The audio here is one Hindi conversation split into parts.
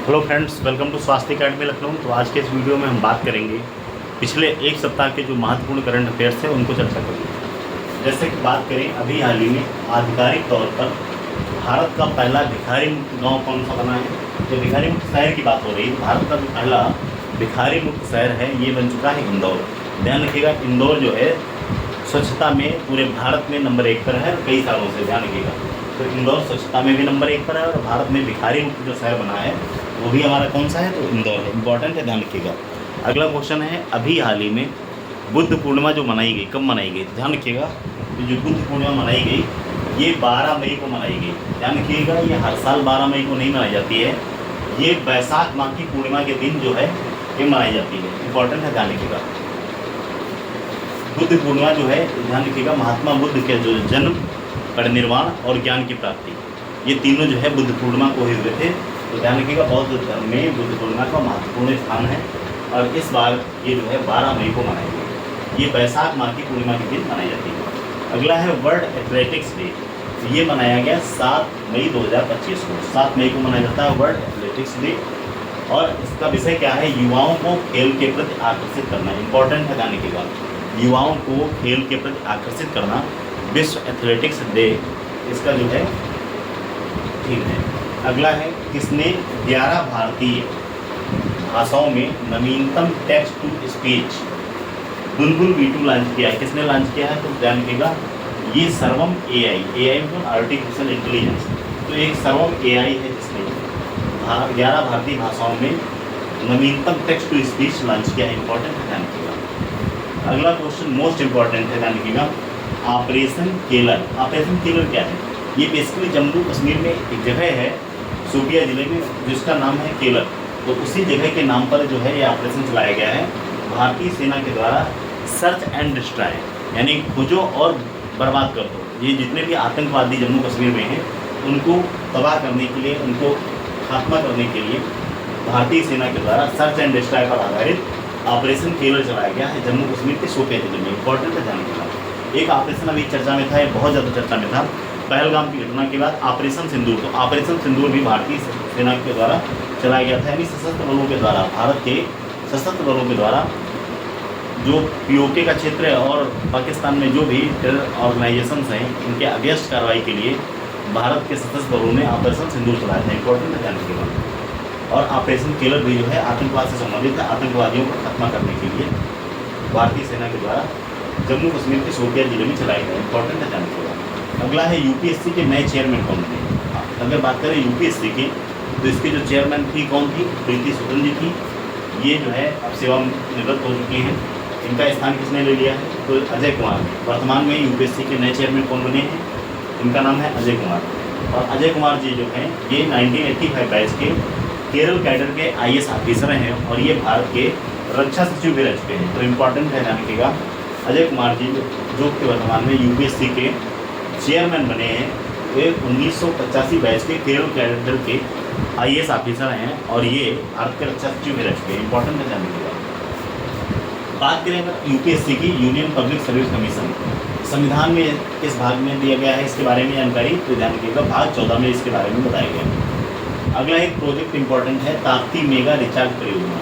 हेलो फ्रेंड्स, वेलकम टू स्वास्थ्य अकेडमी लखनऊ। तो आज के इस वीडियो में हम बात करेंगे पिछले एक सप्ताह के जो महत्वपूर्ण करंट अफेयर्स हैं उनको चर्चा करेंगे। जैसे कि बात करें, अभी हाल ही में आधिकारिक तौर पर भारत का पहला भिखारी मुक्त गाँव कौन सा बना है। जो भिखारी मुक्त शहर की बात हो रही है, भारत का जो पहला भिखारी मुक्त शहर है ये बन चुका है इंदौर। ध्यान रखिएगा, इंदौर जो है स्वच्छता में पूरे भारत में नंबर 1 पर है और कई सालों से। ध्यान रखिएगा, तो इंदौर स्वच्छता में भी नंबर 1 पर है और भारत में भिखारी मुक्त जो शहर बना है वो भी हमारा कौन सा है, तो इंदौर है। इंपॉर्टेंट है, ध्यान रखिएगा। अगला क्वेश्चन है, अभी हाल ही में बुद्ध पूर्णिमा जो मनाई गई, कब मनाई गई? ध्यान रखिएगा, तो जो बुद्ध पूर्णिमा मनाई गई ये 12 मई को मनाई गई। ध्यान रखिएगा, ये हर साल 12 मई को नहीं मनाई जाती है, ये बैसाख माह की पूर्णिमा के दिन जो है ये मनाई जाती है। इंपॉर्टेंट है, ध्यान रखिएगा। बुद्ध पूर्णिमा जो है, ध्यान रखिएगा, महात्मा बुद्ध के जो जन्म, परिनिर्वाण और ज्ञान की प्राप्ति, ये तीनों जो है बुद्ध पूर्णिमा को ही हुए थे। तो ध्यान रखिएगा, बौद्ध धर्म में बुद्ध पूर्णिमा का महत्वपूर्ण स्थान है और इस बार ये जो है 12 मई को मनाई गई। ये बैसाख माह की पूर्णिमा के दिन मनाई जाती है। अगला है वर्ल्ड एथलेटिक्स डे। तो ये मनाया गया 7 मई 2025 को। 7 मई को मनाया जाता है वर्ल्ड एथलेटिक्स डे और इसका विषय क्या है? युवाओं को खेल के प्रति आकर्षित करना। इंपॉर्टेंट है, ध्यान रखिएगा, युवाओं को खेल के प्रति आकर्षित करना विश्व एथलेटिक्स डे इसका जो है थीम है। अगला है, किसने 11 भारतीय भाषाओं में नवीनतम text to speech Bulbul V2 launch किया है? किसने लॉन्च किया है? तो ध्यान रखिएगा, ये सर्वम AI मतलब आर्टिफिशियल इंटेलिजेंस। तो एक सर्वम AI है जिसने 11 भारतीय भाषाओं में नवीनतम टेक्स्ट टू स्पीच लॉन्च किया है। इंपॉर्टेंट है, ध्यान रखिएगा। अगला क्वेश्चन मोस्ट इंपॉर्टेंट है, ध्यान रखिएगा, ऑपरेशन केलर। ऑपरेशन केलर क्या है? ये बेसिकली जम्मू कश्मीर में एक जगह है, शोपिया जिले में, जिसका नाम है केलर। तो उसी जगह के नाम पर जो है ये ऑपरेशन चलाया गया है भारतीय सेना के द्वारा। सर्च एंड डिस्ट्रॉय यानी खोजो और बर्बाद कर दो। ये जितने भी आतंकवादी जम्मू कश्मीर में हैं उनको तबाह करने के लिए, उनको खात्मा करने के लिए भारतीय सेना के द्वारा सर्च एंड डिस्ट्रॉय पर आधारित ऑपरेशन केलर चलाया गया है जम्मू कश्मीर के शोपिया जिले में। इंपॉर्टेंट है, ध्यान रखिएगा। एक ऑपरेशन अभी चर्चा में था, ये बहुत ज़्यादा चर्चा में था, पहलगाम की घटना के बाद ऑपरेशन सिंदूर। तो ऑपरेशन सिंदूर भी भारतीय सेना के द्वारा चलाया गया था, यानी सशस्त्र बलों के द्वारा, भारत के सशस्त्र बलों के द्वारा जो POK का क्षेत्र है और पाकिस्तान में जो भी टेरर ऑर्गेनाइजेशंस हैं इनके अगेंस्ट कार्रवाई के लिए भारत के सशस्त्र बलों ने ऑपरेशन सिंदूर चलाया था। इंपॉर्टेंट है, ध्यान रखिएगा। और ऑपरेशन केलर भी जो है आतंकवाद से संबंधित है, आतंकवादियों को खत्म करने के लिए भारतीय सेना के द्वारा जम्मू कश्मीर के शोपिया जिले में चलाए गए। इंपॉर्टेंट है, ध्यान रखिएगा। अगला है UPSC के नए चेयरमैन कौन बने। अगर बात करें UPSC की, तो इसकी जो चेयरमैन थी कौन थी? प्रीति सूदन जी थी। ये जो है अब सेवानिवृत्त हो चुकी हैं। इनका स्थान किसने ले लिया है? तो अजय कुमार। वर्तमान में UPSC के नए चेयरमैन कौन बने हैं? इनका नाम है अजय कुमार। और अजय कुमार जी जो हैं ये 1985 बैच के केरल कैडर के IAS ऑफिसर हैं और ये भारत के रक्षा सचिव भी रह चुके हैं। तो इम्पॉर्टेंट है, ध्यान रखिएगा, अजय कुमार जी जो कि वर्तमान में UPSC के चेयरमैन बने हैं, वे 1985 बैच के केरल कैडर के IAS ऑफिसर हैं और ये भारत के रक्षा सचिव भी रह चुके हैं। इंपॉर्टेंट है, ध्यान रखिएगा। बात करें अगर UPSC की, यूनियन पब्लिक सर्विस कमीशन, संविधान में किस भाग में दिया गया है इसके बारे में जानकारी? तो ध्यान रखिएगा, भाग 14 में इसके बारे में बताया गया है। अगला एक प्रोजेक्ट इंपॉर्टेंट है, ताप्ती मेगा रिचार्ज परियोजना।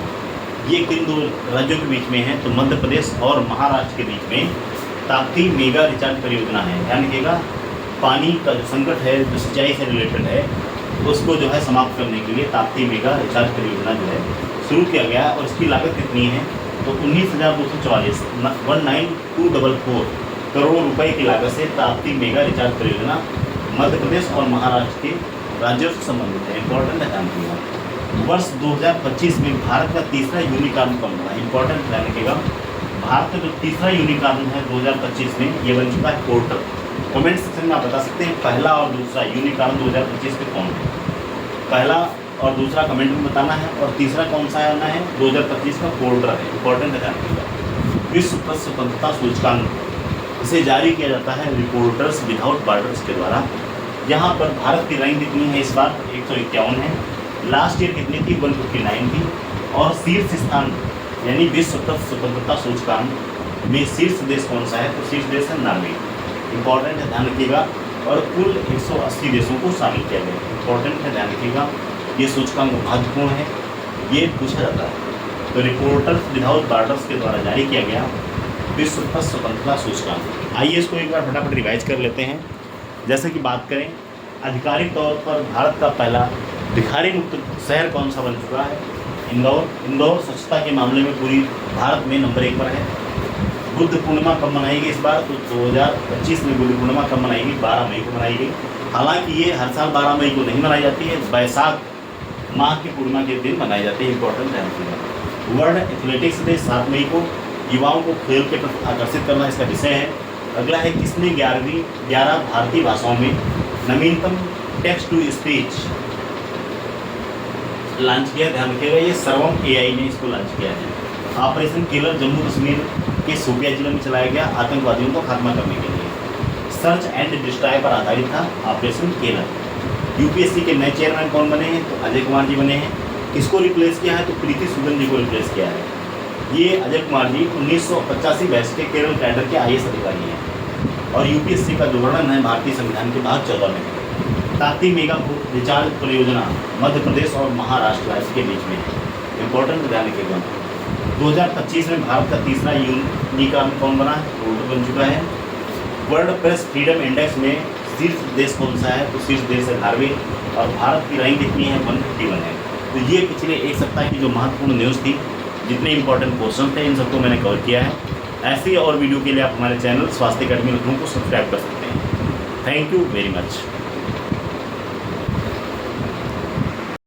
ये किन 2 राज्यों के बीच में है? तो मध्य प्रदेश और महाराष्ट्र के बीच में ताप्ती मेगा रिचार्ज परियोजना है। ध्यान रखिएगा, पानी का जो संकट है, जो सिंचाई से रिलेटेड है, उसको जो है समाप्त करने के लिए ताप्ती मेगा रिचार्ज परियोजना जो है शुरू किया गया है। और इसकी लागत कितनी है? तो 19,244 19,244 करोड़ रुपए की लागत से ताप्ती मेगा रिचार्ज परियोजना मध्य प्रदेश और महाराष्ट्र के राज्यों से संबंधित है। इंपॉर्टेंट है, ध्यान रखिएगा। वर्ष 2025 में भारत का तीसरा यूनिकॉर्न कौन बना? इंपॉर्टेंट ध्यान रखिएगा, भारत का जो तीसरा यूनिकॉर्न है 2025 में ये बन चुका है पोर्टर। कमेंट सेक्शन में आप बता सकते हैं पहला और दूसरा यूनिकॉर्न 2025 में कौन है। पहला और दूसरा कमेंट में बताना है और तीसरा कौन सा आना है? 2025 का पोर्टर है। इंपॉर्टेंट है, ध्यान रखिएगा। विश्व प्रेस स्वतंत्रता सूचकांक इसे जारी किया जाता है रिपोर्टर्स विदाउट बॉर्डर्स के द्वारा। यहाँ पर भारत की रैंक कितनी है इस बार? 151 है। लास्ट ईयर कितनी थी? 159 थी। और शीर्ष स्थान यानी विश्व प्रेस स्वतंत्रता सूचकांक में शीर्ष देश कौन सा है? तो शीर्ष देश है नॉर्वे। इंपॉर्टेंट है, ध्यान रखिएगा। और कुल 180 देशों को शामिल किया गया। इंपॉर्टेंट है, ध्यान रखिएगा। ये सूचकांक महत्वपूर्ण है, ये पूछा जाता है। तो रिपोर्टर्स विदाउट बॉर्डर्स के द्वारा जारी किया गया विश्व पथ स्वतंत्रता सूचकांक। आइए इसको एक बार फटाफट रिवाइज कर लेते हैं। जैसे कि बात करें, आधिकारिक तौर पर भारत का पहला भिखारी मुक्त शहर कौन सा बन चुका है? इंदौर। इंदौर स्वच्छता के मामले में पूरी भारत में नंबर 1 पर है। बुद्ध पूर्णिमा कब मनाई गई इस बार? तो 2025 में बुद्ध पूर्णिमा कब मनाई गई? 12 मई को मनाई गई। हालांकि ये हर साल 12 मई को नहीं मनाई जाती है, बैसाख माह की पूर्णिमा के दिन मनाई जाती है। इंपॉर्टेंट ध्यान रखिएगा। वर्ल्ड एथलेटिक्स डे 7 मई को, युवाओं को खेल के प्रति आकर्षित करना इसका विषय है। अगला है, किसने 11 भारतीय भाषाओं में नवीनतम टेक्स्ट टू स्पीच लॉन्च किया? ध्यान रखिएगा, ये सर्वम AI ने इसको लॉन्च किया है। ऑपरेशन किलर जम्मू कश्मीर के शोपियां जिले में चलाया गया आतंकवादियों को खात्मा करने के लिए। सर्च एंड डिस्ट्रॉय पर आधारित था ऑपरेशन किलर। यूपीएससी के नए चेयरमैन कौन बने हैं? तो अजय कुमार जी बने हैं। किसको रिप्लेस किया है? तो प्रीति सूदन जी को रिप्लेस किया है। ये अजय कुमार जी 1985 बैच के केरल कैडर के IAS अधिकारी हैं। और यूपीएससी का जो वर्णन है भारतीय संविधान के भाग 14 में। ताप्ती मेगा रिचार्ज परियोजना मध्य प्रदेश और महाराष्ट्र राज्य के बीच में है। इंपॉर्टेंट ध्यान रखिएगा। 2025 में भारत का तीसरा यूनिकॉर्न कौन बना है? गोल्ड बन चुका है। वर्ल्ड प्रेस फ्रीडम इंडेक्स में शीर्ष देश कौन सा है? तो शीर्ष देश है नॉर्वे। और भारत की रैंक कितनी है? 151 है। तो ये पिछले एक सप्ताह की जो महत्वपूर्ण न्यूज़ थी, जितने इंपॉर्टेंट क्वेश्चन थे, इन सबको मैंने कवर किया है। ऐसी और वीडियो के लिए आप हमारे चैनल स्वास्थ्य अकेडमी लखनऊ को सब्सक्राइब कर सकते हैं। Thank you very much.